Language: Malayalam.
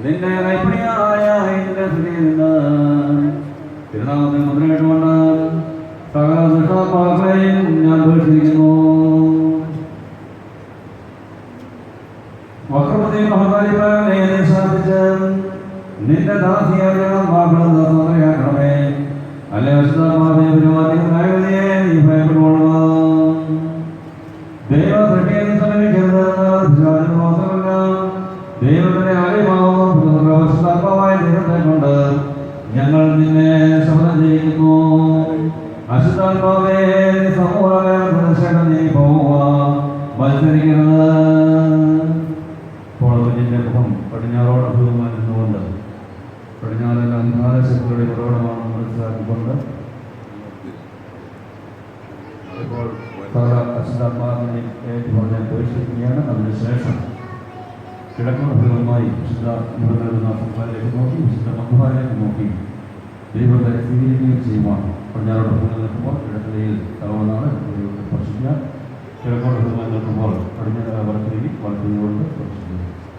നിന്റെ കൈപ്പിടിയായ എന്റെ സ്ഥിതിയിൽ നിന്ന് തിരുനാമത്തിൽ മുദ്രയിട്ടുകൊണ്ട് സകല ദുഷ്ടാത്മാക്കളെയും ഞാൻ ഉപേക്ഷിക്കുന്നു. വക്രപതി മഹതാരിപ്പനെ ശാസിച്ച് നിന്റെ ദാസിയായ വാക്കുകളെ അല്ലെ അശുദ്ധാത്മാവിനെ പെരുമാറ്റിയ നീ ഭയപ്പെടുകൊള്ളുക. ദൈവ സൃഷ്ടിയെ സമീപിക്കരുത്. ദൈവത്തിന്റെ ആത്മാവായ ദൈവത്തെ കൊണ്ട് ഞങ്ങൾ നിന്നെ ശബ്ദം ചെയ്യുന്നു. അശുദ്ധാത്മാവേ സമൂഹം നീ പോവുക, മത്സരിക്കരുത്. ഇപ്പോൾ കുഞ്ഞിന്റെ മുഖം പടിഞ്ഞാറോട് അഭിമുഖമായി നിന്നുകൊണ്ട് പടിഞ്ഞാറെല്ലാം അന്ധകാര ശക്തിയുടെ ഉറവിടമാണെന്ന് മനസ്സിലാക്കിക്കൊണ്ട് ഇപ്പോൾ പല അശുദ്ധാത്മാവിനെ പറഞ്ഞ് ഉപേക്ഷിക്കുകയാണ്. അതിനുശേഷം കിഴക്കോടഭിമുഖമായി വിശുദ്ധ മുഖങ്ങളിലേക്ക് നോക്കി വിശുദ്ധ മക്കുഹാരിലേക്ക് നോക്കി ദൈവത്തെ സ്വീകരിക്കുകയും ചെയ്യുവാൻ പടിഞ്ഞാറോടഭിമുഖം നിൽക്കുമ്പോൾ കിഴക്കരയിൽ തലവനാണ് സ്പർശിക്കുക. കിഴക്കോടഭിമുഖം നിൽക്കുമ്പോൾ പടിഞ്ഞാറ് വടക്കിലേക്ക് വളർത്തുന്നതുകൊണ്ട് സ്പർശിക്കുക.